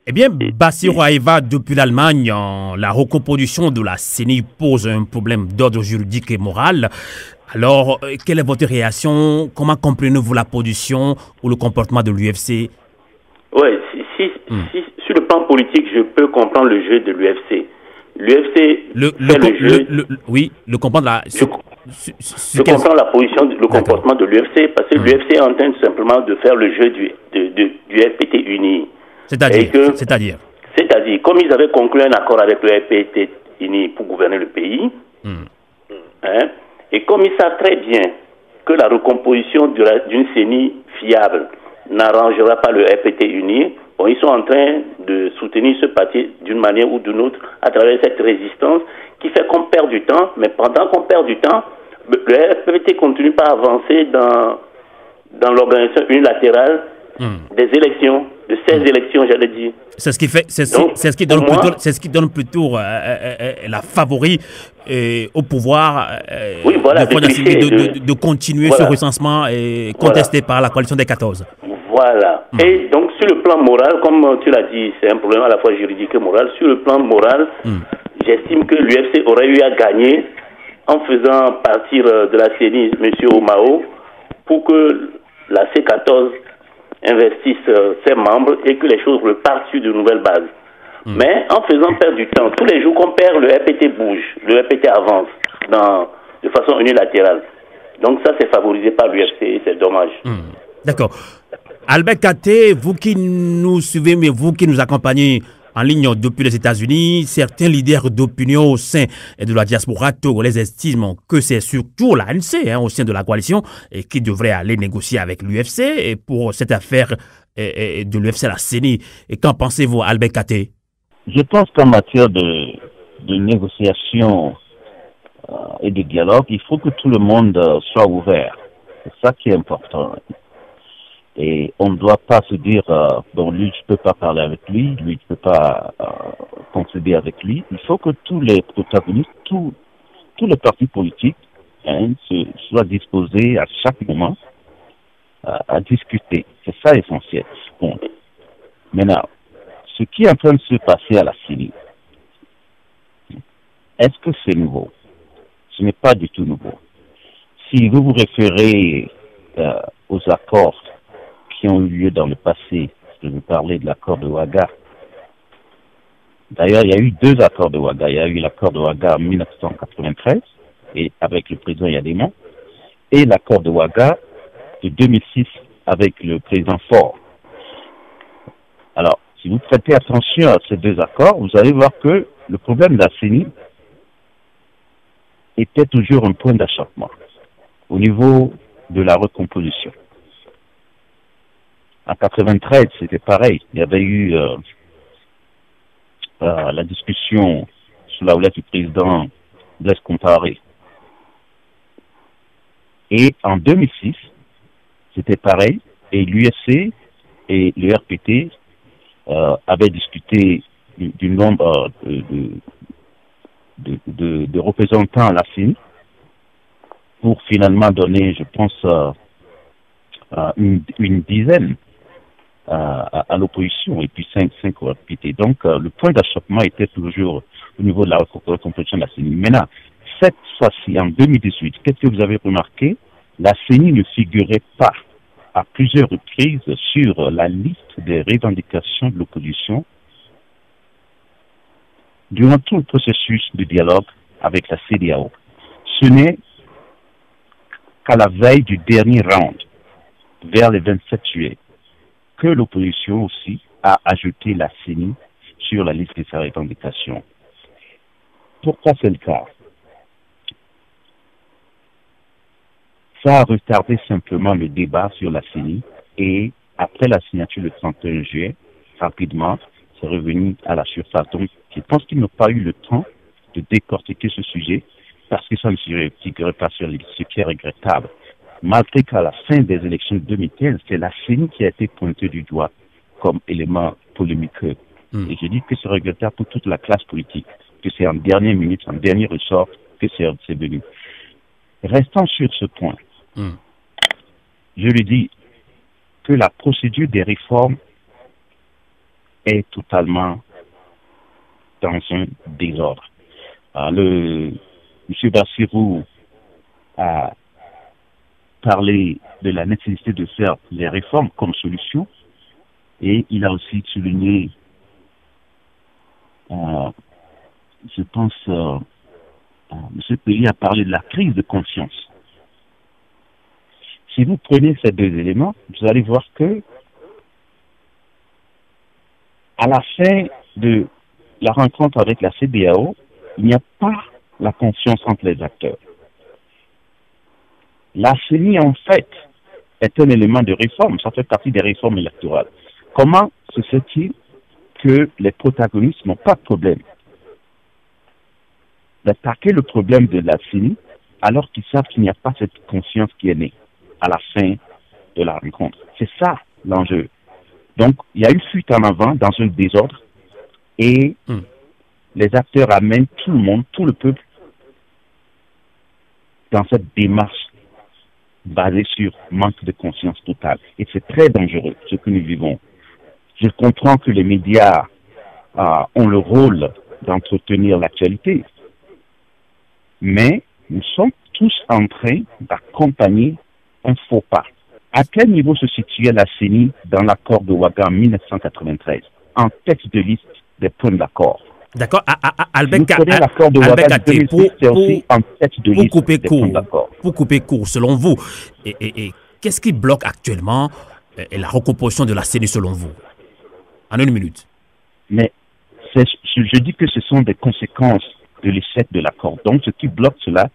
Eh bien, Bassirou Aïva, depuis l'Allemagne, la recomposition de la CENI pose un problème d'ordre juridique et moral. Alors, quelle est votre réaction? Comment comprenez-vous la position ou le comportement de l'UFC? Oui, sur le plan politique, je peux comprendre le jeu de l'UFC. L'UFC fait le jeu. Oui, le comprendre je comprends la position, le comportement de l'UFC parce que l'UFC est en train simplement de faire le jeu du RPT uni. C'est-à-dire, comme ils avaient conclu un accord avec le RPT uni pour gouverner le pays, hein, et comme ils savent très bien que la recomposition d'une CENI fiable n'arrangera pas le RPT uni, bon, ils sont en train de soutenir ce parti d'une manière ou d'une autre à travers cette résistance qui fait qu'on perd du temps, mais pendant qu'on perd du temps, le RPT continue pas à avancer dans l'organisation unilatérale des élections, de ces élections, j'allais dire. C'est ce qui fait, c'est ce qui donne plutôt la favori au pouvoir de continuer ce recensement contesté par la coalition des 14. Voilà. Et donc sur le plan moral, comme tu l'as dit, c'est un problème à la fois juridique et moral. Sur le plan moral, j'estime que l'UFC aurait eu à gagner en faisant partir de la CENI M. Omao pour que la C14 investisse ses membres et que les choses repartent sur de nouvelles bases. Mais en faisant perdre du temps, tous les jours qu'on perd, le RPT bouge, le RPT avance de façon unilatérale. Donc ça, c'est favorisé par l'UFC et c'est dommage. D'accord. Albert Katé, vous qui nous suivez, mais vous qui nous accompagnez en ligne depuis les États-Unis, certains leaders d'opinion au sein de la diaspora togolaise estiment que c'est surtout l'ANC au sein de la coalition et qui devrait aller négocier avec l'UFC pour cette affaire de l'UFC à la CENI. Et qu'en pensez-vous, Albert Katé? Je pense qu'en matière de négociation et de dialogue, il faut que tout le monde soit ouvert. C'est ça qui est important. Et on ne doit pas se dire, bon, lui, je peux pas parler avec lui, je peux pas concéder avec lui. Il faut que tous les protagonistes, tous les partis politiques soient disposés à chaque moment à discuter. C'est ça essentiel. Bon. Maintenant, ce qui est en train de se passer à la CENI, est-ce que c'est nouveau? Ce n'est pas du tout nouveau. Si vous vous référez aux accords qui ont eu lieu dans le passé, je vais parler de l'accord de Ouaga. D'ailleurs, il y a eu deux accords de Ouaga. Il y a eu l'accord de Ouaga en 1993 et avec le président Yadema et l'accord de Ouaga de 2006 avec le président Faure. Alors, si vous prêtez attention à ces deux accords, vous allez voir que le problème de la CENI était toujours un point d'achoppement au niveau de la recomposition. En 93, c'était pareil. Il y avait eu la discussion sous la houlette du président Blaise Compaoré. Et en 2006, c'était pareil. Et l'UFC et le RPT avaient discuté du nombre de représentants à la CENI pour finalement donner, je pense, une dizaine à l'opposition et puis 5 au RPT. Donc, le point d'achoppement était toujours au niveau de la recomposition de la CENI. Maintenant, cette fois-ci, en 2018, qu'est-ce que vous avez remarqué? La CENI ne figurait pas à plusieurs reprises sur la liste des revendications de l'opposition durant tout le processus de dialogue avec la CEDEAO. Ce n'est qu'à la veille du dernier round, vers le 27 juillet, que l'opposition aussi a ajouté la CENI sur la liste de sa revendication. Pourquoi c'est le cas? Ça a retardé simplement le débat sur la CENI et après la signature le 31 juillet, rapidement, c'est revenu à la surface. Donc, je pense qu'ils n'ont pas eu le temps de décortiquer ce sujet parce que ça ne se figurait pas sur les listes, ce qui est regrettable. Malgré qu'à la fin des élections de 2015, c'est la CENI qui a été pointée du doigt comme élément polémique. Et je dis que c'est regrettable pour toute la classe politique, que c'est en dernière minute, en dernier ressort, que c'est venu. Restant sur ce point, je lui dis que la procédure des réformes est totalement dans un désordre. M. Bassirou a parlé de la nécessité de faire les réformes comme solution et il a aussi souligné, je pense, M. Pelli a parlé de la crise de confiance. Si vous prenez ces deux éléments, vous allez voir que à la fin de la rencontre avec la CEDEAO, il n'y a pas la confiance entre les acteurs. La CENI, en fait, est un élément de réforme. Ça fait partie des réformes électorales. Comment se fait-il que les protagonistes n'ont pas de problème d'attaquer le problème de la CENI alors qu'ils savent qu'il n'y a pas cette confiance qui est née à la fin de la rencontre? C'est ça l'enjeu. Donc, il y a une fuite en avant dans un désordre et les acteurs amènent tout le monde, tout le peuple, dans cette démarche basée sur manque de conscience totale. Et c'est très dangereux, ce que nous vivons. Je comprends que les médias ont le rôle d'entretenir l'actualité, mais nous sommes tous en train d'accompagner un faux pas. À quel niveau se situait la CENI dans l'accord de Ouaga en 1993, en texte de liste des points d'accord? D'accord, Albert Katé, pour couper court, selon vous, et qu'est-ce qui bloque actuellement la recomposition de la CENI selon vous? En une minute. Mais je dis que ce sont des conséquences de l'échec de l'accord. Donc ce qui bloque cela,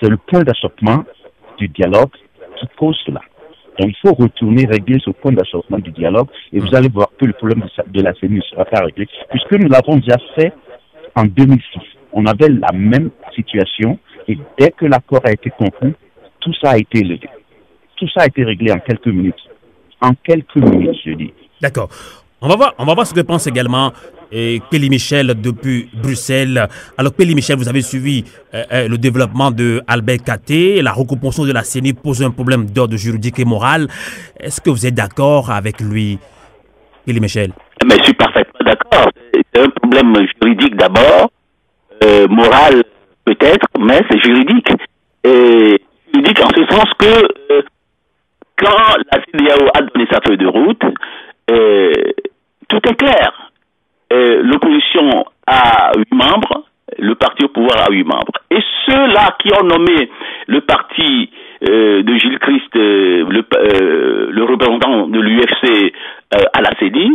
c'est le point d'achoppement du dialogue qui cause cela. Donc il faut retourner régler ce point d'achoppement du dialogue et vous allez voir que le problème de la CENI ne sera pas réglé, puisque nous l'avons déjà fait en 2006. On avait la même situation et dès que l'accord a été conclu, tout ça a été levé. Tout ça a été réglé en quelques minutes. En quelques minutes, je dis. D'accord. On va voir ce que pense également Pelli Michel depuis Bruxelles. Alors Pelli Michel, vous avez suivi le développement de Albert Katé. La recomposition de la CENI pose un problème d'ordre juridique et moral. Est-ce que vous êtes d'accord avec lui, Pelli Michel? Mais je suis parfaitement d'accord. C'est un problème juridique d'abord, moral peut-être, mais c'est juridique. Et juridique en ce sens que quand la CEDEAO a donné sa feuille de route, tout est clair. L'opposition a 8 membres, le parti au pouvoir a 8 membres. Et ceux-là qui ont nommé le parti de Gilles Christ, le représentant de l'UFC à la CENI,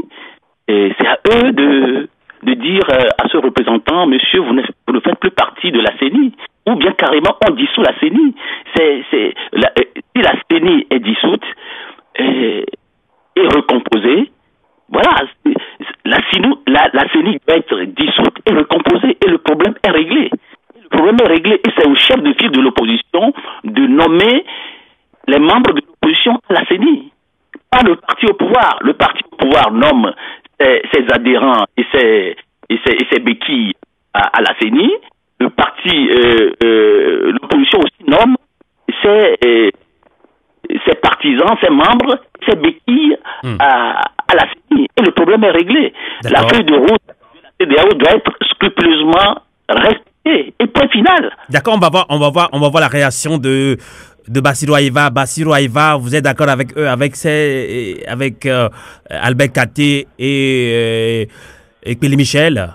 c'est à eux de dire à ce représentant, monsieur, vous ne faites plus partie de la CENI. Ou bien carrément, on dissout la CENI. Si la CENI est dissoute et recomposée, voilà, la CENI doit être dissoute et recomposée et le problème est réglé. Le problème est réglé et c'est au chef de file de l'opposition de nommer les membres de l'opposition à la CENI. Pas le parti au pouvoir. Le parti au pouvoir nomme ses adhérents et ses béquilles à la CENI. Le parti, l'opposition aussi nomme ses partisans, ses membres, ses béquilles à la CENI. Et le problème est réglé. La feuille de route de la CEDEAO doit être scrupuleusement respectée. Et point final. D'accord, on va voir la réaction de Bassirou Aïva. Bassirou Aïva, vous êtes d'accord avec eux, avec Albert Katé et Pelli Michel?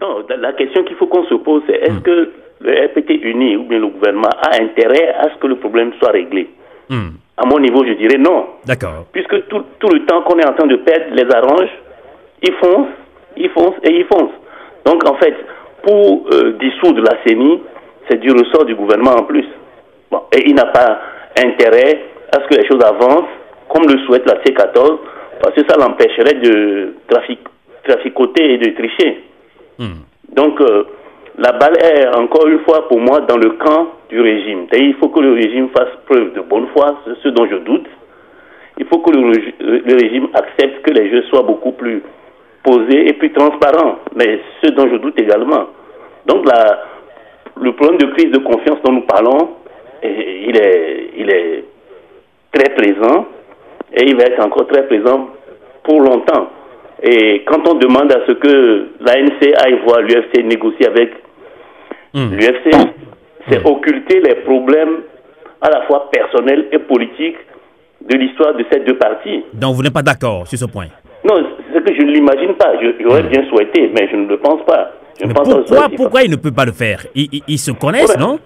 Non, la question qu'il faut qu'on se pose, c'est est-ce que le RPT uni ou bien le gouvernement a intérêt à ce que le problème soit réglé? À mon niveau, je dirais non. D'accord. Puisque tout le temps qu'on est en train de perdre les arrange, ils foncent. Donc, en fait, pour dissoudre la CENI, c'est du ressort du gouvernement en plus. Bon, et il n'a pas intérêt à ce que les choses avancent, comme le souhaite la C14, parce que ça l'empêcherait de traficoter et de tricher. Donc, la balle est encore une fois pour moi dans le camp du régime. Il faut que le régime fasse preuve de bonne foi, c'est ce dont je doute. Il faut que le régime accepte que les jeux soient beaucoup plus posés et plus transparents, mais ce dont je doute également. Donc le problème de crise de confiance dont nous parlons, il est très présent et il va être encore très présent pour longtemps. Et quand on demande à ce que l'ANC aille voir l'UFC négocier avec l'UFC, c'est occulter les problèmes à la fois personnels et politiques de l'histoire de ces deux parties. Donc vous n'êtes pas d'accord sur ce point? Non, c'est que je ne l'imagine pas. J'aurais bien souhaité, mais je ne le pense pas. Mais pourquoi il ne peut pas le faire? Ils se connaissent, non?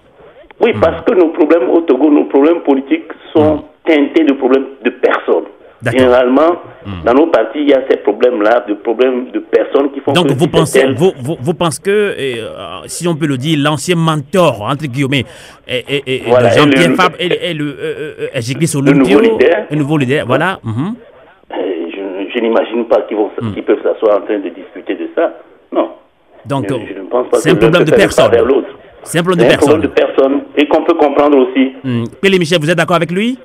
Oui, parce que nos problèmes au Togo, nos problèmes politiques sont teintés de problèmes de personnes. Généralement, dans nos partis, il y a ces problèmes-là, de problèmes de personnes qui font. Donc vous pensez que, si on peut le dire, l'ancien mentor, entre guillemets, voilà, de Jean-Pierre Fabre et le nouveau leader, voilà. Je n'imagine pas qu'ils peuvent s'asseoir en train de discuter de ça. Non. Donc, je ne pense pas c'est un problème de personne. C'est un problème de personne et qu'on peut comprendre aussi. Pelé Michel, vous êtes d'accord avec lui?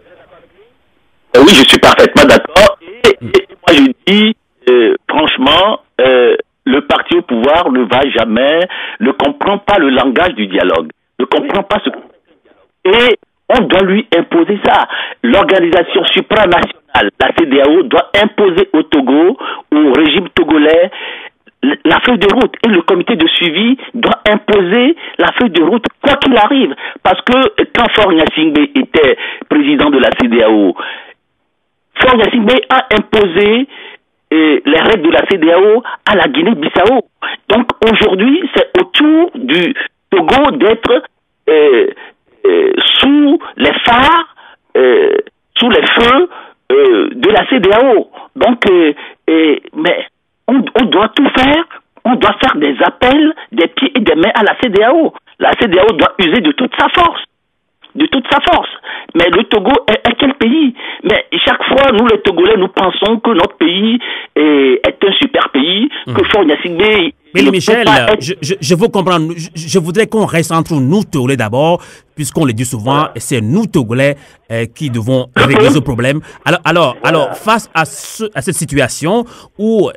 Oui, je suis parfaitement d'accord. Et moi, je dis, franchement, le parti au pouvoir ne va jamais, ne comprend pas le langage du dialogue, ne comprend pas ce... Et on doit lui imposer ça. L'organisation supranationale, la CEDEAO, doit imposer au Togo, au régime togolais, la feuille de route, et le comité de suivi doit imposer la feuille de route quoi qu'il arrive. Parce que quand Faure Gnassingbé était président de la CEDEAO, Faure Gnassingbé a imposé les règles de la CEDEAO à la Guinée-Bissau. Donc aujourd'hui, c'est au tour du Togo d'être sous les phares, sous les feux de la CEDEAO. Donc, mais on doit tout faire. On doit faire des appels, des pieds et des mains à la CEDEAO. La CEDEAO doit user de toute sa force. De toute sa force. Mais le Togo est quel pays? Mais chaque fois, nous les Togolais, nous pensons que notre pays est un super pays, que Faure Gnassingbé... Mais Michel, je veux comprendre, je voudrais qu'on reste entre nous Togolais d'abord, puisqu'on le dit souvent, c'est nous Togolais qui devons régler ce problème. Alors, face à cette situation où...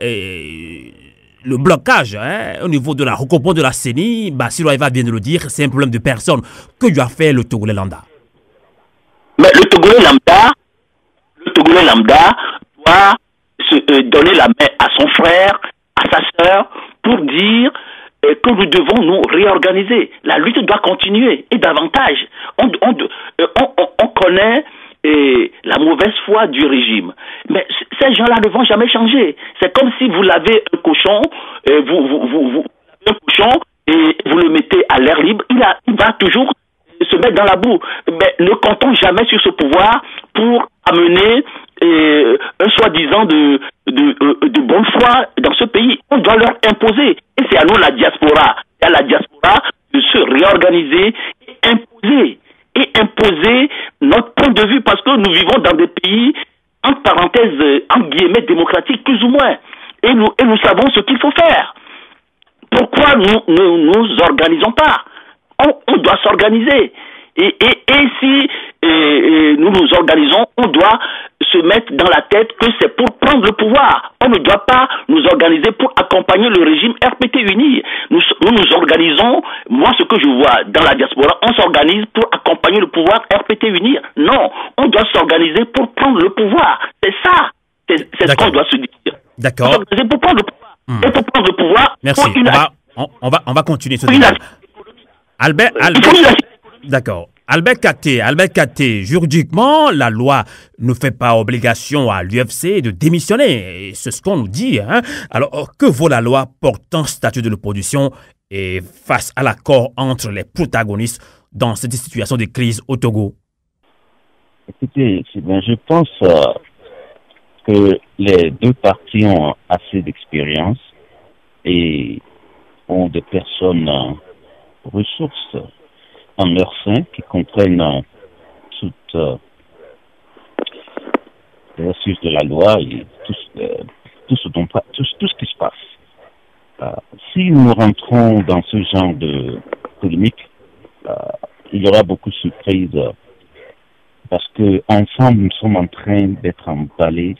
le blocage au niveau de la recouvrement de la CENI, Bassirou Ayva vient de le dire, c'est un problème de personne. Que lui a fait le Togolais lambda? Mais le Togolais lambda doit donner la main à son frère, à sa sœur, pour dire que nous devons nous réorganiser. La lutte doit continuer et davantage. On connaît la mauvaise foi du régime. Mais ces gens-là ne vont jamais changer. C'est comme si vous lavez un cochon, vous et vous le mettez à l'air libre, il va toujours se mettre dans la boue. Mais ne comptons jamais sur ce pouvoir pour amener un soi-disant de bonne foi dans ce pays. On doit leur imposer. Et c'est à nous la diaspora. Et à la diaspora de se réorganiser et imposer notre point de vue, parce que nous vivons dans des pays, entre parenthèses, en guillemets, démocratiques, plus ou moins. Et nous savons ce qu'il faut faire. Pourquoi nous ne nous organisons pas? On doit s'organiser. Et si nous nous organisons, on doit se mettre dans la tête que c'est pour prendre le pouvoir. On ne doit pas nous organiser pour accompagner le régime RPT uni. Nous nous organisons, moi ce que je vois dans la diaspora, on s'organise pour accompagner le pouvoir RPT uni. Non, on doit s'organiser pour prendre le pouvoir. C'est ça. C'est ce qu'on doit se dire. D'accord. C'est pour prendre le pouvoir. Et pour prendre le pouvoir, merci. On va continuer ce débat. Albert, d'accord. Albert Katé, juridiquement, la loi ne fait pas obligation à l'UFC de démissionner. C'est ce qu'on nous dit. Alors, que vaut la loi portant statut de l'opposition et face à l'accord entre les protagonistes dans cette situation de crise au Togo? Écoutez, je pense que les deux parties ont assez d'expérience et ont des personnes ressources en leur sein qui comprennent toutes les ressources de la loi et tout ce qui se passe. Si nous rentrons dans ce genre de polémique, il y aura beaucoup de surprises parce que ensemble nous sommes en train d'être emballés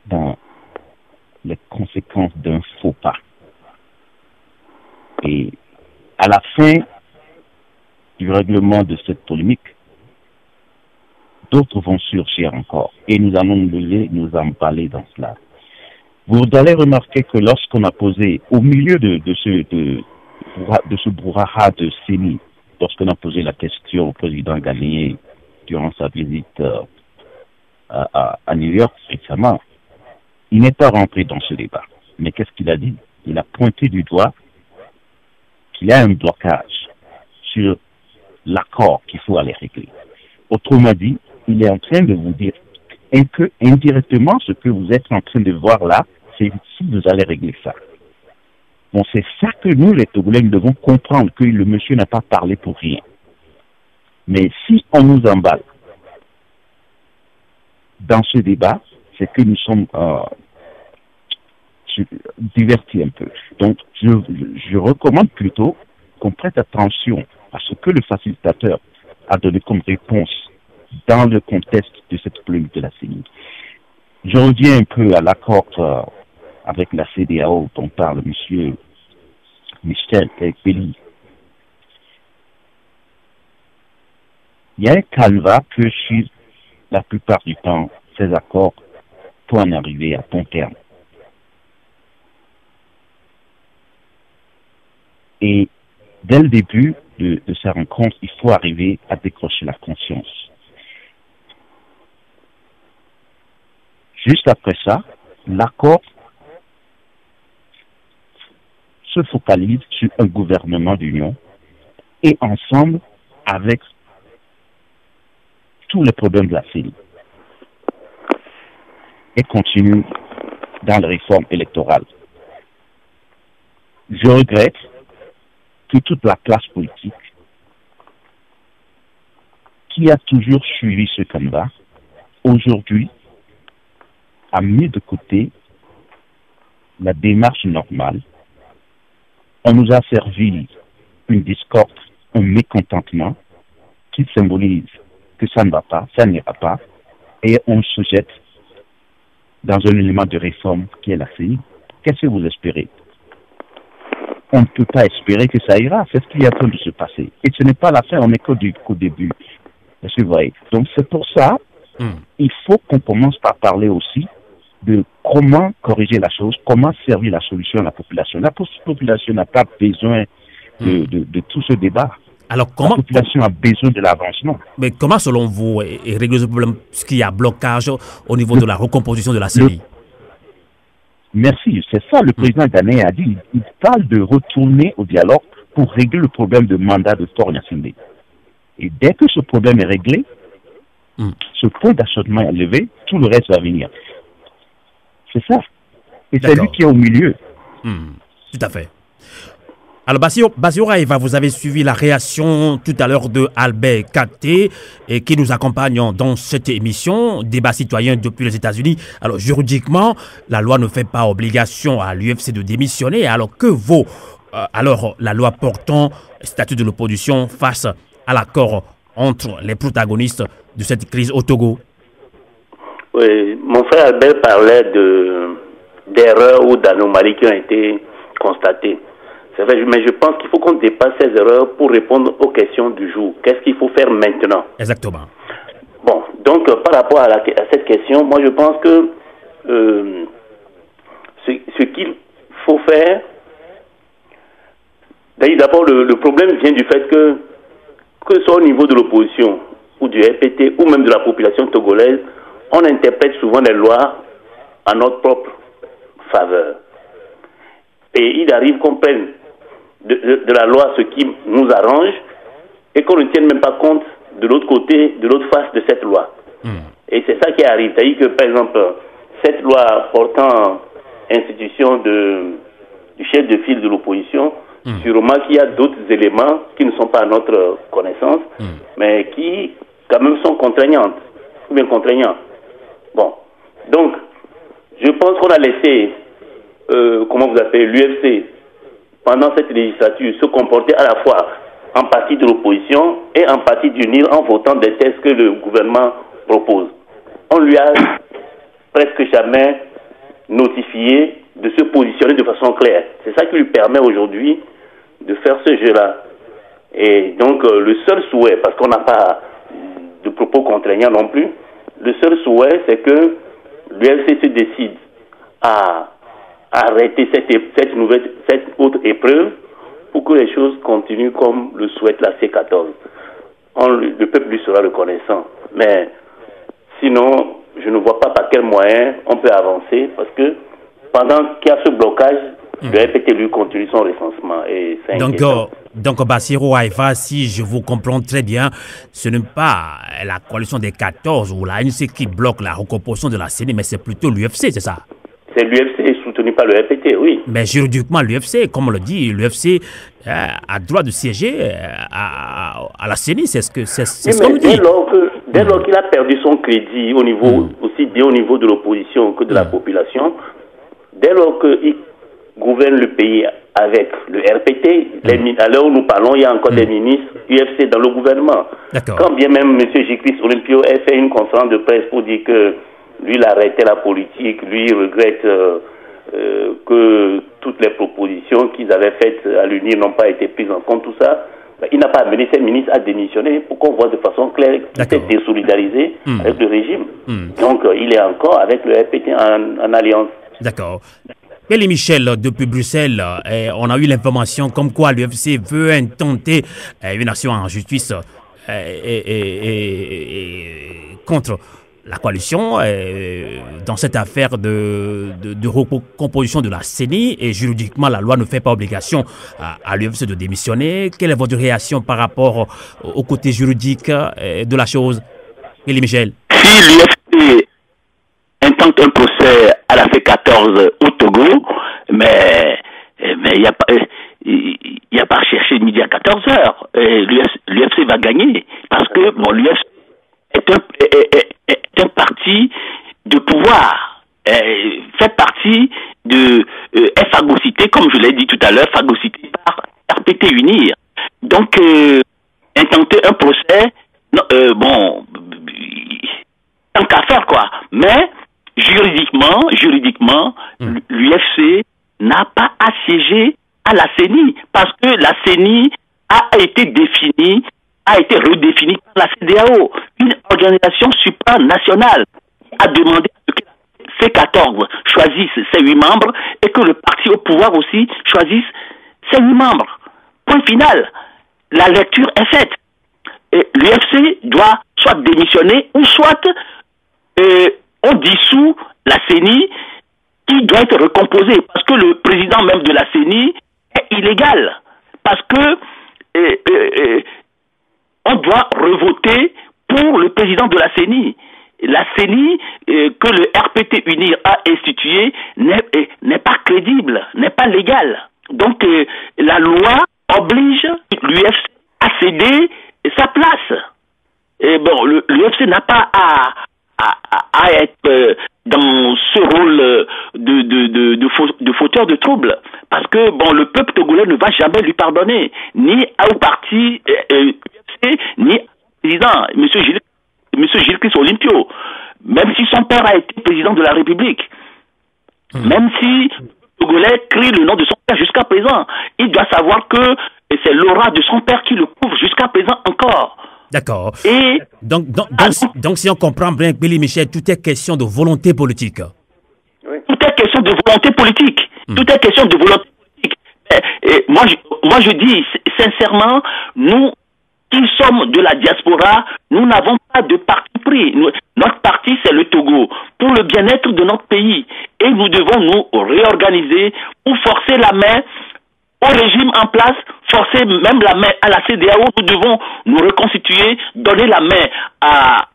dans les conséquences d'un faux pas. Et à la fin du règlement de cette polémique, d'autres vont surgir encore et nous allons nous emballer dans cela. Vous allez remarquer que lorsqu'on a posé, au milieu de ce brouhaha de CENI, lorsqu'on a posé la question au président ghanéen durant sa visite à New York récemment, il n'est pas rentré dans ce débat. Mais qu'est-ce qu'il a dit? Il a pointé du doigt qu'il y a un blocage sur l'accord qu'il faut aller régler. Autrement dit, il est en train de vous dire que indirectement, ce que vous êtes en train de voir là, c'est si vous allez régler ça. Bon, c'est ça que nous, les Togolais, nous devons comprendre, que le monsieur n'a pas parlé pour rien. Mais si on nous emballe dans ce débat, c'est que nous sommes divertis un peu. Donc, je recommande plutôt qu'on prête attention à ce que le facilitateur a donné comme réponse dans le contexte de cette polémique de la CENI. Je reviens un peu à l'accord avec la CEDEAO dont parle M. Michel Pelli. Il y a un canevas que suivent la plupart du temps ces accords pour en arriver à bon terme. Et dès le début de ces rencontres, il faut arriver à décrocher la conscience. Juste après ça, l'accord se focalise sur un gouvernement d'union et ensemble avec tous les problèmes de la CENI et continue dans les réformes électorales. Je regrette que toute la classe politique qui a toujours suivi ce canevas, aujourd'hui, a mis de côté la démarche normale. On nous a servi une discorde, un mécontentement qui symbolise que ça ne va pas, ça n'ira pas, et on se jette dans un élément de réforme qui est la CENI. Qu'est-ce que vous espérez? On ne peut pas espérer que ça ira, c'est ce qui est en train de se passer. Et ce n'est pas la fin, on n'est qu'au début. Vous voyez. Donc c'est pour ça, il faut qu'on commence par parler aussi de comment corriger la chose, comment servir la solution à la population. La population n'a pas besoin de tout ce débat. Alors, comment, la population a besoin de l'avancement. Mais comment, selon vous, régler ce problème, ce qu'il y a blocage au niveau de la recomposition de la CENI? Merci, c'est ça le président ghanéen a dit. Il parle de retourner au dialogue pour régler le problème de mandat de Faure-Gnassingbé. Et dès que ce problème est réglé, ce point d'achoppement est levé, tout le reste va venir. C'est ça. Et c'est lui qui est au milieu. Tout à fait. Alors, Bassirou Raïva, vous avez suivi la réaction tout à l'heure de Albert Katé, et qui nous accompagne dans cette émission, débat citoyen depuis les États-Unis. Alors, juridiquement, la loi ne fait pas obligation à l'UFC de démissionner. Alors, que vaut alors la loi portant statut de l'opposition face à l'accord entre les protagonistes de cette crise au Togo? Oui, mon frère Albert parlait d'erreurs ou d'anomalies qui ont été constatées. C'est vrai, mais je pense qu'il faut qu'on dépasse ces erreurs pour répondre aux questions du jour. Qu'est-ce qu'il faut faire maintenant? Exactement. Bon, donc par rapport à cette question, moi je pense que ce qu'il faut faire, d'abord le problème vient du fait que ce soit au niveau de l'opposition ou du RPT ou même de la population togolaise, on interprète souvent les lois à notre propre faveur. Et il arrive qu'on prenne de la loi ce qui nous arrange et qu'on ne tienne même pas compte de l'autre côté, de l'autre face de cette loi. Et c'est ça qui arrive. C'est-à-dire que, par exemple, cette loi portant institution du chef de file de l'opposition, sûrement qu'il y a d'autres éléments qui ne sont pas à notre connaissance, mais qui, quand même, sont contraignantes, ou bien contraignants. Bon. Donc, je pense qu'on a laissé, comment vous appelez, l'UFC, pendant cette législature, se comporter à la fois en partie de l'opposition et en partie d'unir en votant des textes que le gouvernement propose. On lui a presque jamais notifié de se positionner de façon claire. C'est ça qui lui permet aujourd'hui de faire ce jeu-là. Et donc, le seul souhait, parce qu'on n'a pas de propos contraignants non plus, le seul souhait, c'est que l'UFC se décide à arrêter cette autre épreuve pour que les choses continuent comme le souhaite la C14. Le peuple lui sera reconnaissant. Mais sinon, je ne vois pas par quel moyen on peut avancer parce que pendant qu'il y a ce blocage, le RPT lui continue son recensement. Et donc Bassirou Haïfa, si je vous comprends très bien, ce n'est pas la coalition des 14 ou la ANC qui bloque la recomposition de la CENI, mais c'est plutôt l'UFC, c'est ça? C'est l'UFC soutenu par le RPT, oui. Mais juridiquement, l'UFC, comme on le dit, l'UFC a droit de siéger à la CENI, c'est ce qu'on me dit. Dès lors qu'il a perdu son crédit au niveau, aussi bien au niveau de l'opposition que de la population, dès lors qu'il gouverne le pays avec le RPT, à l'heure où nous parlons, il y a encore des ministres UFC dans le gouvernement. Quand bien même M. Giclis Olympio a fait une conférence de presse pour dire que lui, il arrêtait la politique, lui, il regrette que toutes les propositions qu'ils avaient faites à l'UNIR n'ont pas été prises en compte, tout ça. Il n'a pas amené ses ministres à démissionner pour qu'on voit de façon claire qu'il s'est désolidarisé avec le régime. Donc, il est encore avec le RPT en alliance. D'accord. Kelly Michel, depuis Bruxelles, on a eu l'information comme quoi l'UFC veut intenter une action en justice contre la coalition dans cette affaire de recomposition de la CENI, et juridiquement la loi ne fait pas obligation à l'UFC de démissionner. Quelle est votre réaction par rapport au côté juridique de la chose, Kelly Michel? Si l'UFC intente un procès à la C14 au Togo, mais il n'y a pas à chercher midi à 14h. L'UFC va gagner parce que l'UFC est un parti de pouvoir, fait partie est phagocyté, comme je l'ai dit tout à l'heure, phagocyté par RPT Unir. Donc, intenter un procès, tant qu'à faire, quoi. Mais, juridiquement, l'UFC n'a pas à siéger à la CENI, parce que la CENI a été redéfinie par la CEDEAO, une organisation supranationale, a demandé que la C14 choisisse ses 8 membres et que le parti au pouvoir aussi choisisse ses 8 membres. Point final. La lecture est faite. L'UFC doit soit démissionner ou soit on dissout la CENI qui doit être recomposée, parce que le président même de la CENI est illégal, parce que on doit revoter pour le président de la CENI. La CENI que le RPT Unir a instituée n'est pas crédible, n'est pas légale. Donc la loi oblige l'UFC à céder sa place. Et bon, l'UFC n'a pas à être dans ce rôle de fauteur de troubles, parce que le peuple togolais ne va jamais lui pardonner, ni au parti UFC, ni au président, M. Gilles Olympio, même si son père a été président de la République, même si le Togolais crie le nom de son père jusqu'à présent, il doit savoir que c'est l'aura de son père qui le couvre jusqu'à présent encore. D'accord. Et donc, si on comprend bien, Kelly Michel, tout est question de volonté politique. Oui. Tout est question de volonté politique. Tout est question de volonté politique. Et moi, je dis sincèrement, nous qui sommes de la diaspora, nous n'avons pas de parti pris. Notre parti, c'est le Togo, pour le bien-être de notre pays. Et nous devons nous réorganiser pour forcer la main au régime en place, forcer même la main à la CEDEAO. Nous devons nous reconstituer, donner la main à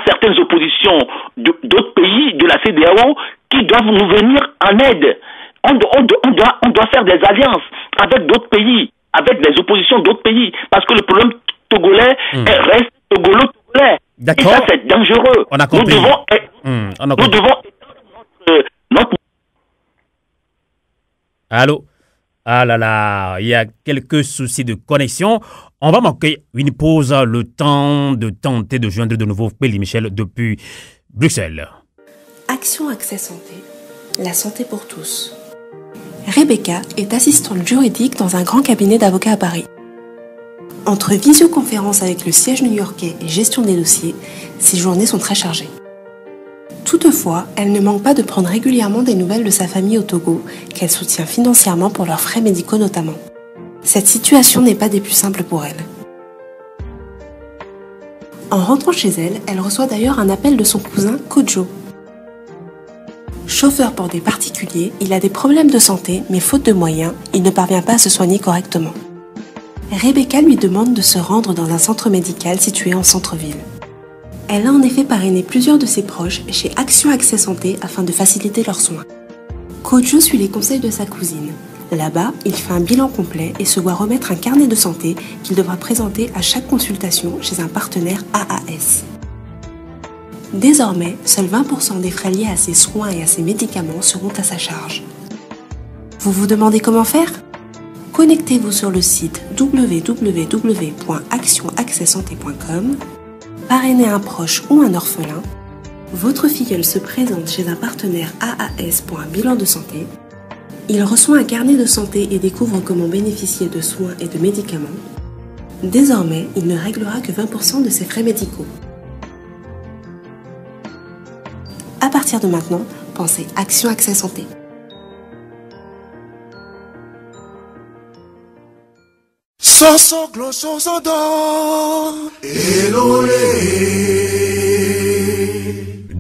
certaines oppositions d'autres pays de la CEDEAO qui doivent nous venir en aide. On doit faire des alliances avec d'autres pays, avec des oppositions d'autres pays, parce que le problème togolais reste togolais. D'accord. Et ça, c'est dangereux. On a compris. Nous devons notre... Allô? Ah là là, il y a quelques soucis de connexion. On va manquer une pause, le temps de tenter de joindre de nouveau Kelly Michel depuis Bruxelles. Action Accès Santé, la santé pour tous. Rebecca est assistante juridique dans un grand cabinet d'avocats à Paris. Entre visioconférence avec le siège new-yorkais et gestion des dossiers, ses journées sont très chargées. Tout Toutefois, elle ne manque pas de prendre régulièrement des nouvelles de sa famille au Togo, qu'elle soutient financièrement pour leurs frais médicaux notamment. Cette situation n'est pas des plus simples pour elle. En rentrant chez elle, elle reçoit d'ailleurs un appel de son cousin Kojo. Chauffeur pour des particuliers, il a des problèmes de santé, mais faute de moyens, il ne parvient pas à se soigner correctement. Rebecca lui demande de se rendre dans un centre médical situé en centre-ville. Elle a en effet parrainé plusieurs de ses proches chez Action Accès Santé afin de faciliter leurs soins. Kojo suit les conseils de sa cousine. Là-bas, il fait un bilan complet et se voit remettre un carnet de santé qu'il devra présenter à chaque consultation chez un partenaire AAS. Désormais, seuls 20% des frais liés à ses soins et à ses médicaments seront à sa charge. Vous vous demandez comment faire ? Connectez-vous sur le site www.actionaccessanté.com, parrainez un proche ou un orphelin, votre filleul se présente chez un partenaire AAS pour un bilan de santé, il reçoit un carnet de santé et découvre comment bénéficier de soins et de médicaments. Désormais, il ne réglera que 20% de ses frais médicaux. À partir de maintenant, pensez Action Accès Santé.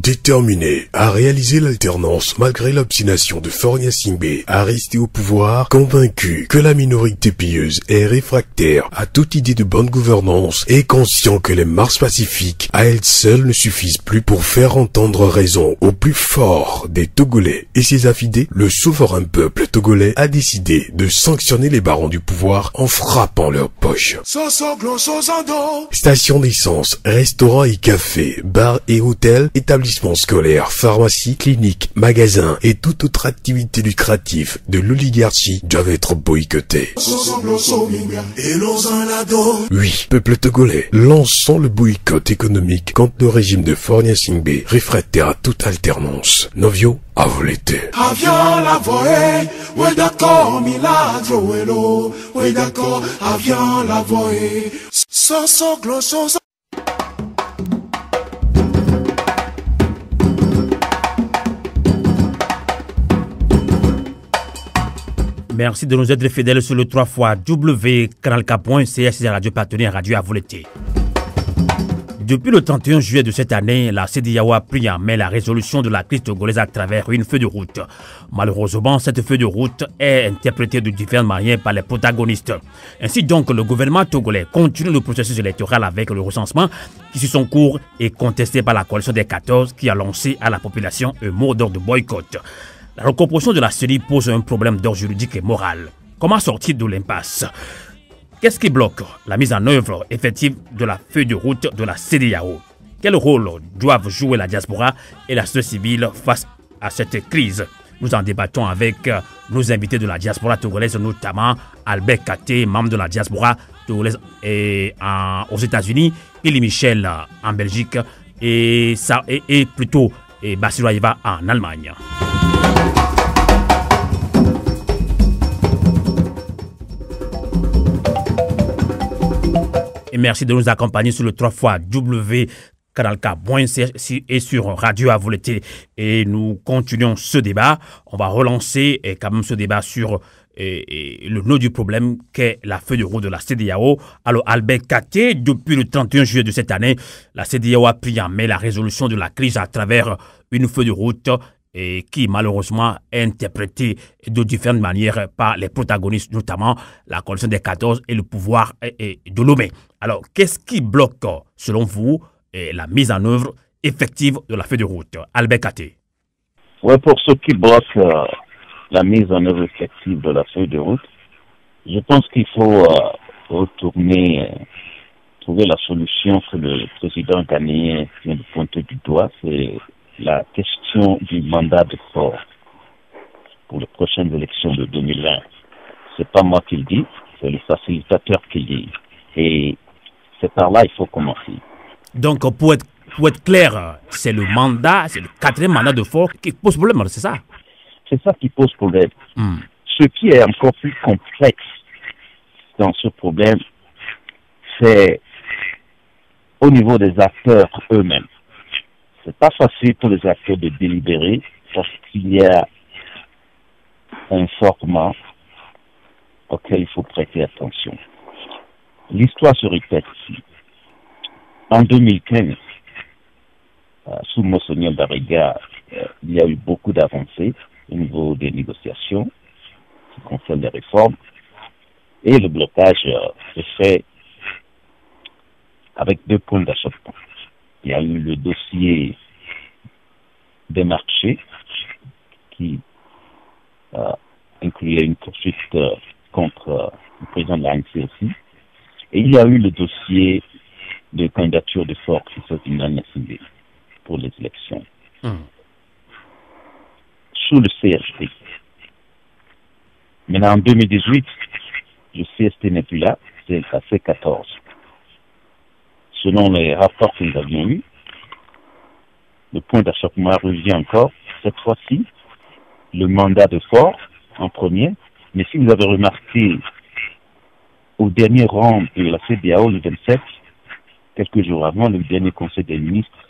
Déterminé à réaliser l'alternance malgré l'obstination de Faure Gnassingbé à rester au pouvoir, convaincu que la minorité pieuse est réfractaire à toute idée de bonne gouvernance et conscient que les marches pacifiques à elles seules ne suffisent plus pour faire entendre raison au plus fort des Togolais et ses affidés, le souverain peuple togolais a décidé de sanctionner les barons du pouvoir en frappant leurs poches. Stations d'essence, restaurants et cafés, bars et hôtels, établissements scolaires, pharmacies, cliniques, magasins et toute autre activité lucrative de l'oligarchie doivent être boycottés. Oui, peuple togolais, lançons le boycott économique contre le régime de Faure Gnassingbé, réfractaire à toute alternance. Novio, à vous l'été. Avion la voie, oui d'accord, milagro hello, oui d'accord, avion la voie, so glosso. Merci de nous être fidèles sur le 3xW.canalk.cs et radio partenaire Radio à vous l'été. Depuis le 31 juillet de cette année, la CEDEAO a pris en main la résolution de la crise togolaise à travers une feuille de route. Malheureusement, cette feuille de route est interprétée de différentes manières par les protagonistes. Ainsi donc, le gouvernement togolais continue le processus électoral avec le recensement qui suit son cours et contesté par la coalition des 14 qui a lancé à la population un mot d'ordre de boycott. La recomposition de la CENI pose un problème d'ordre juridique et moral. Comment sortir de l'impasse ? Qu'est-ce qui bloque la mise en œuvre effective de la feuille de route de la CEDEAO ? Quel rôle doivent jouer la diaspora et la société civile face à cette crise ? Nous en débattons avec nos invités de la diaspora togolaise, notamment Albert Katé, membre de la diaspora togolaise aux États-Unis, Elie Michel en Belgique et Bassirou Ayeba en Allemagne. Et merci de nous accompagner sur le 3xW.canalk.cs et sur Radio à vous l'été. Et nous continuons ce débat. On va relancer quand même ce débat sur le nœud du problème qu'est la feuille de route de la CEDEAO. Alors Albert Katé, depuis le 31 juillet de cette année, la CEDEAO a pris en main la résolution de la crise à travers une feuille de route et qui malheureusement est interprétée de différentes manières par les protagonistes, notamment la coalition des 14 et le pouvoir de Lomé. Alors, qu'est-ce qui bloque, selon vous, la mise en œuvre effective de la feuille de route ? Albert Katé. Oui, pour ce qui bloque la mise en œuvre effective de la feuille de route, je pense qu'il faut retourner, trouver la solution que le président ghanéen vient de pointer du doigt, c'est la question du mandat de Faure pour les prochaines élections de 2020. C'est pas moi qui le dis, c'est le facilitateur qui le dit. Et c'est par là qu'il faut commencer. Donc, pour être clair, c'est le 4e mandat de Faure qui pose problème, c'est ça? C'est ça qui pose problème. Ce qui est encore plus complexe dans ce problème, c'est au niveau des acteurs eux-mêmes. C'est pas facile pour les acteurs de délibérer parce qu'il y a un format auquel il faut prêter attention. L'histoire se répète ici. En 2015, sous Monseigneur Barriga, il y a eu beaucoup d'avancées au niveau des négociations qui concernent les réformes. Et le blocage se fait avec 2 points d'achoppement. Il y a eu le dossier des marchés qui incluait une poursuite contre le président de l'ANC aussi. Et il y a eu le dossier de candidature de Fort Christophe Nyasingbe pour les élections. Sous le CST. Maintenant, en 2018, le CST n'est plus là, c'est le C14. Selon les rapports que nous avions eus, le point d'achoppement revient encore, cette fois-ci, le mandat de Fort en premier. Mais si vous avez remarqué, au dernier rang de la CEDEAO, le 27, quelques jours avant, le dernier conseil des ministres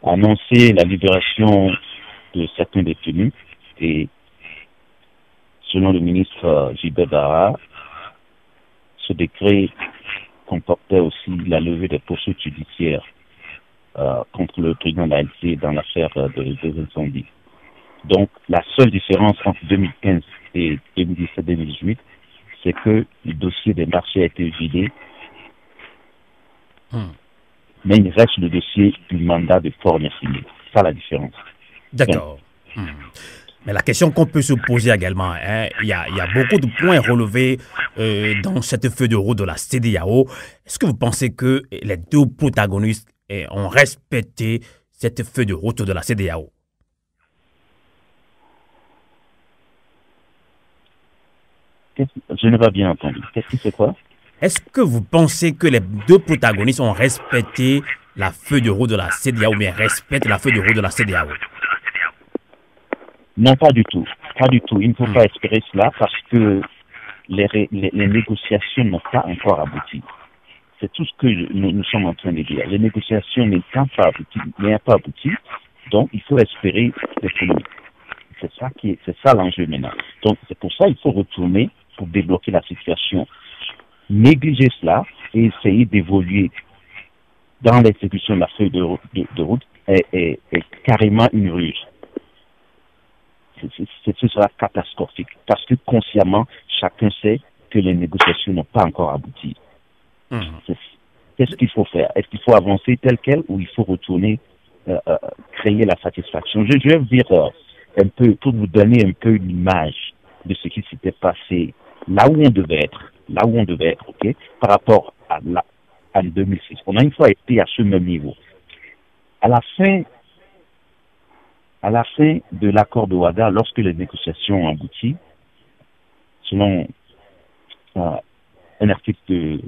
a annoncé la libération de certains détenus et selon le ministre Gilbert Bara, ce décret comportait aussi la levée des poursuites judiciaires contre le président de l'ANC dans l'affaire des incendies. Donc, la seule différence entre 2015 et 2017-2018, c'est que le dossier des marchés a été vidé, mais il reste le dossier du mandat de Fort Nyasingbe. C'est ça la différence. D'accord. Mais la question qu'on peut se poser également, il y a beaucoup de points relevés dans cette feuille de route de la CEDEAO. Est-ce que vous pensez que les 2 protagonistes ont respecté cette feuille de route de la CEDEAO? Je n'ai pas bien entendu. Qu'est-ce que c'est quoi? Est-ce que vous pensez que les 2 protagonistes ont respecté la feuille de route de la CEDEAO ou bien respectent la feuille de route de la CEDEAO? Non, pas du tout. Pas du tout. Il ne faut pas espérer cela parce que les négociations n'ont pas encore abouti. C'est tout ce que nous sommes en train de dire. Les négociations n'ayant pas abouti, donc il faut espérer des polémiques. C'est ça l'enjeu maintenant. Donc c'est pour ça qu'il faut retourner pour débloquer la situation. Négliger cela et essayer d'évoluer dans l'exécution de la feuille de route est carrément une ruse. Ce sera catastrophique parce que consciemment, chacun sait que les négociations n'ont pas encore abouti. Qu'est-ce qu'il faut faire? Est-ce qu'il faut avancer tel quel ou il faut retourner créer la satisfaction? Je vais vous dire un peu, pour vous donner un peu une image de ce qui s'était passé là où on devait être, ok, par rapport à 2006. On a une fois été à ce même niveau. À la fin de l'accord de Ouaga, lorsque les négociations ont abouti, selon un article de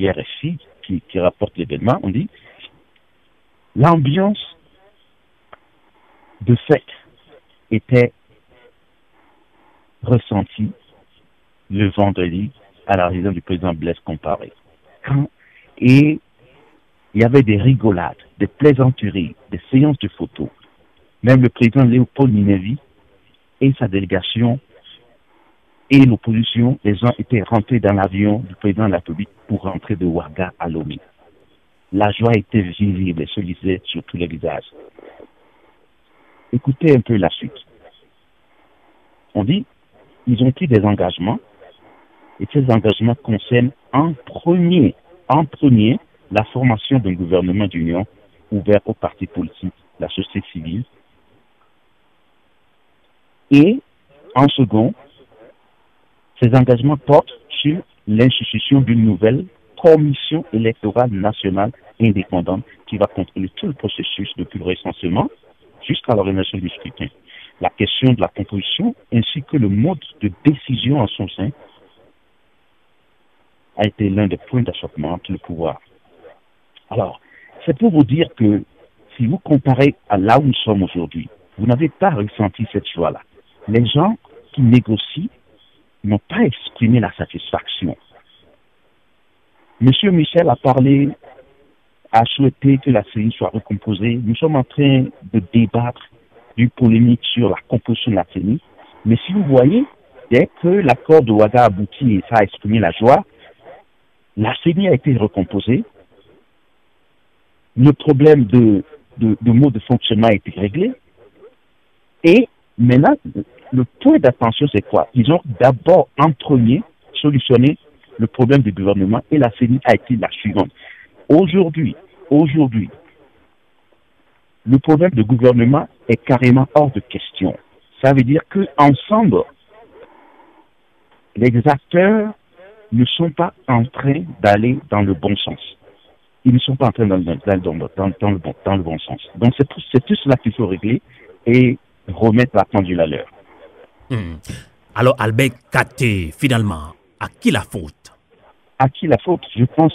RFI qui rapporte l'événement, on dit l'ambiance de fête était ressentie le vendredi à la résidence du président Blaise Compaoré. Et il y avait des rigolades, des plaisanteries, des séances de photos. Même le président Léopold Ninevi et sa délégation et l'opposition, les gens étaient rentrés dans l'avion du président de la République pour rentrer de Ouaga à Lomé. La joie était visible et se lisait sur tous les visages. Écoutez un peu la suite. On dit, ils ont pris des engagements et ces engagements concernent en premier la formation d'un gouvernement d'union ouvert aux partis politiques, la société civile, et en second, ces engagements portent sur l'institution d'une nouvelle commission électorale nationale indépendante qui va contrôler tout le processus depuis le recensement jusqu'à l'organisation du scrutin. La question de la composition ainsi que le mode de décision en son sein a été l'un des points d'achoppement entre le pouvoir. Alors, c'est pour vous dire que si vous comparez à là où nous sommes aujourd'hui, vous n'avez pas ressenti cette joie-là. Les gens qui négocient n'ont pas exprimé la satisfaction. Monsieur Michel a parlé a souhaité que la CENI soit recomposée. Nous sommes en train de débattre d'une polémique sur la composition de la CENI. Mais si vous voyez, dès que l'accord de Ouaga aboutit et ça a exprimé la joie, la CENI a été recomposée. Le problème de mode de fonctionnement a été réglé. Et maintenant, le point d'attention, c'est quoi? Ils ont d'abord en premier solutionné le problème du gouvernement et la CENI a été la suivante. Aujourd'hui, le problème du gouvernement est carrément hors de question. Ça veut dire qu'ensemble, les acteurs ne sont pas en train d'aller dans le bon sens. Ils ne sont pas en train d'aller dans le bon sens. Donc c'est tout cela qu'il faut régler et remettre la pendule à l'heure. Alors Albert Katé, finalement, à qui la faute? À qui la faute? Je pense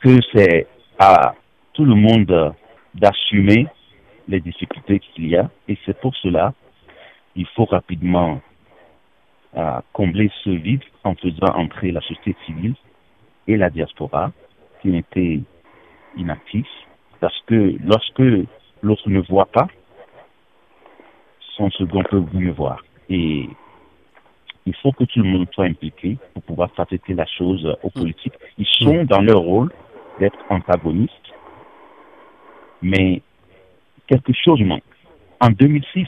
que c'est à tout le monde d'assumer les difficultés qu'il y a et c'est pour cela il faut rapidement combler ce vide en faisant entrer la société civile et la diaspora qui étaient inactifs parce que lorsque l'autre ne voit pas, son second peut mieux voir. Et il faut que tout le monde soit impliqué pour pouvoir faciliter la chose aux politiques. Ils sont dans leur rôle d'être antagonistes, mais quelque chose manque. En 2006,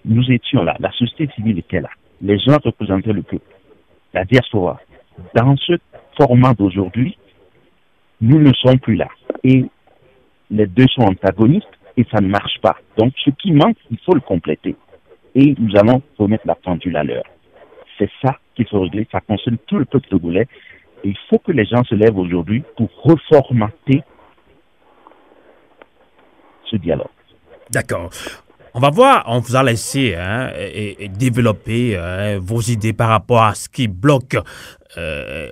nous étions là, la société civile était là, les gens représentaient le peuple, la diaspora. Dans ce format d'aujourd'hui, nous ne sommes plus là. Et les deux sont antagonistes et ça ne marche pas. Donc ce qui manque, il faut le compléter. Et nous allons remettre la pendule à l'heure. C'est ça qu'il faut régler, ça concerne tout le peuple togolais. Et il faut que les gens se lèvent aujourd'hui pour reformater ce dialogue. D'accord. On va voir, on vous a laissé et développer vos idées par rapport à ce qui bloque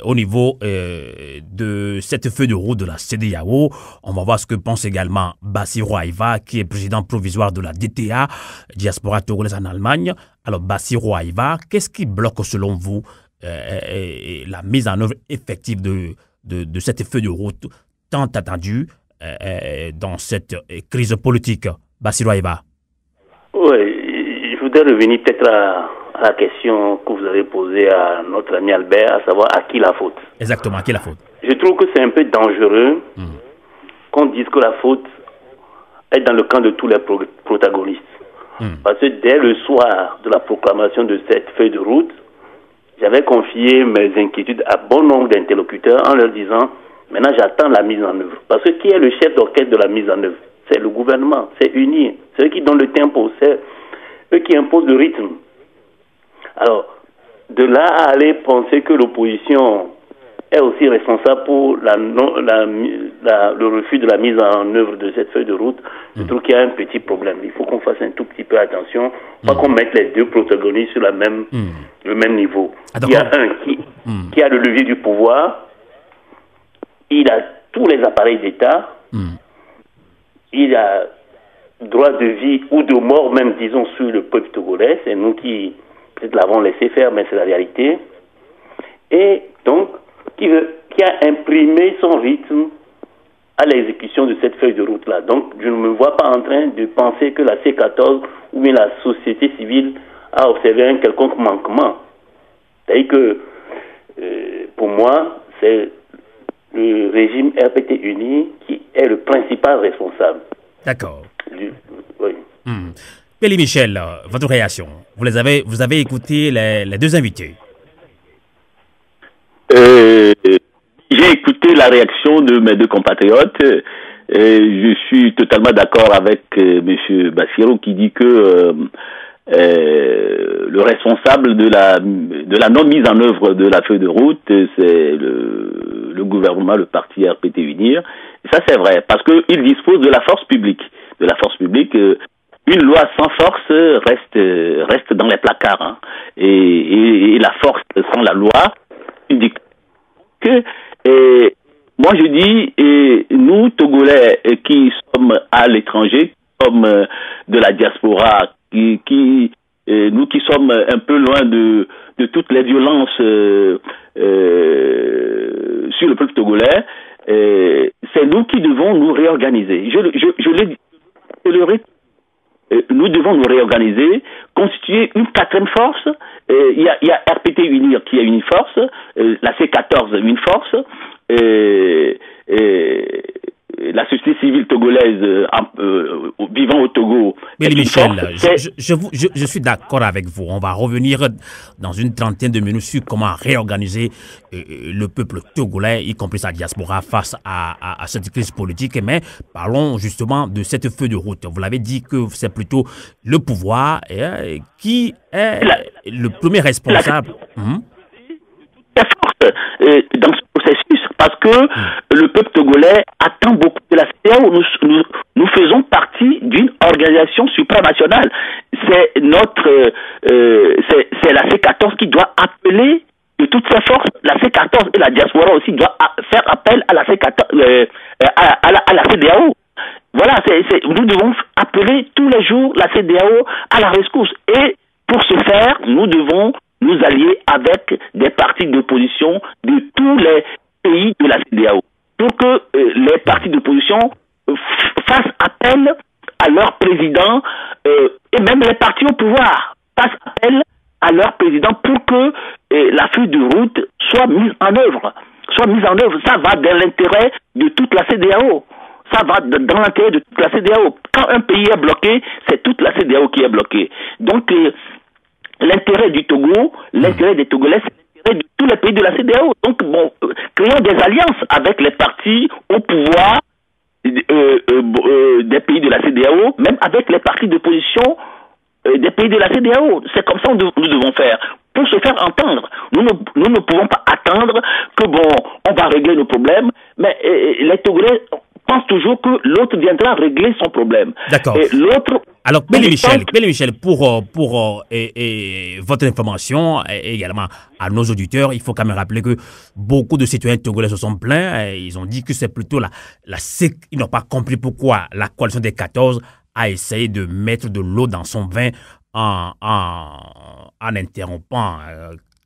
au niveau de cette feuille de route de la CEDEAO. On va voir ce que pense également Bassirou Aïva, qui est président provisoire de la DTA, diaspora togolaise en Allemagne. Alors Bassirou Aïva, qu'est-ce qui bloque selon vous la mise en œuvre effective de cette feuille de route tant attendue dans cette crise politique? Bassirou Aïva. Oui, je voudrais revenir peut-être à la question que vous avez posée à notre ami Albert, à savoir à qui la faute. Exactement, à qui la faute? Je trouve que c'est un peu dangereux qu'on dise que la faute est dans le camp de tous les protagonistes. Parce que dès le soir de la proclamation de cette feuille de route, j'avais confié mes inquiétudes à bon nombre d'interlocuteurs en leur disant « Maintenant, j'attends la mise en œuvre. » Parce que qui est le chef d'orchestre de la mise en œuvre? C'est le gouvernement, c'est UNI, c'est eux qui donnent le tempo, c'est eux qui imposent le rythme. Alors, de là à aller penser que l'opposition est aussi responsable pour le refus de la mise en œuvre de cette feuille de route, je trouve qu'il y a un petit problème. Il faut qu'on fasse un tout petit peu attention, pas qu'on mette les deux protagonistes sur le même niveau. Il y a un qui a le levier du pouvoir, il a tous les appareils d'État, il a droit de vie ou de mort, même disons, sur le peuple togolais. C'est nous qui peut-être l'avons laissé faire, mais c'est la réalité. Et donc, qui a imprimé son rythme à l'exécution de cette feuille de route-là. Donc, je ne me vois pas en train de penser que la C14 ou bien la société civile a observé un quelconque manquement. C'est-à-dire que, pour moi, c'est le régime RPT-UNI qui est le principal responsable. D'accord. Oui. Péli Michel, votre réaction. Vous avez écouté les deux invités. J'ai écouté la réaction de mes deux compatriotes. Je suis totalement d'accord avec M. Bassirou qui dit que le responsable de la non-mise en œuvre de la feuille de route, c'est le gouvernement, le parti RPT Unir. Et ça, c'est vrai, parce qu'il dispose de la force publique. De la force publique, une loi sans force reste dans les placards. Hein. Et la force sans la loi, indique que... moi, je dis, nous, Togolais, qui sommes à l'étranger, comme de la diaspora, nous qui sommes un peu loin de toutes les violences sur le peuple togolais, c'est nous qui devons nous réorganiser. Nous devons nous réorganiser, constituer une quatrième force. Il y a RPT UNIR qui est une force, la C14 une force, la société civile togolaise vivant au Togo. Mais Michel, je suis d'accord avec vous. On va revenir dans une trentaine de minutes sur comment réorganiser le peuple togolais, y compris sa diaspora, face à cette crise politique. Mais parlons justement de cette feuille de route. Vous l'avez dit que c'est plutôt le pouvoir qui est le premier responsable. La force dans ce processus, parce que le peuple togolais attend beaucoup de la CEDEAO. Nous faisons partie d'une organisation supranationale. C'est c'est la C14 qui doit appeler de toutes ses forces. La C14 et la diaspora aussi doivent faire appel à la C14, à la CEDEAO. Voilà, nous devons appeler tous les jours la CEDEAO à la rescousse. Et pour ce faire, nous devons nous allier avec des partis d'opposition de tous les pays de la CEDEAO pour que les partis d'opposition fassent appel à leur président et même les partis au pouvoir fassent appel à leur président pour que la feuille de route soit mise en œuvre. Ça va dans l'intérêt de toute la CEDEAO. Ça va dans l'intérêt de toute la CEDEAO. Quand un pays est bloqué, c'est toute la CEDEAO qui est bloquée. Donc, l'intérêt du Togo, l'intérêt des Togolais, c'est l'intérêt de tous les pays de la CEDEAO. Donc, créons des alliances avec les partis au pouvoir des pays de la CEDEAO, même avec les partis d'opposition des pays de la CEDEAO. C'est comme ça que nous devons faire. Pour se faire entendre, nous ne pouvons pas attendre que, on va régler nos problèmes, mais les Togolais pensent toujours que l'autre viendra régler son problème. D'accord. Et l'autre... Alors, Béli Michel, pour votre information et également à nos auditeurs, il faut quand même rappeler que beaucoup de citoyens togolais se sont plaints. Ils ont dit que c'est plutôt ils n'ont pas compris pourquoi la coalition des 14 a essayé de mettre de l'eau dans son vin en interrompant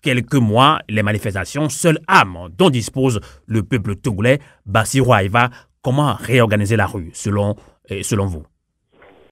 quelques mois les manifestations, seule arme dont dispose le peuple togolais. Bassirou Aïva, comment réorganiser la rue selon vous?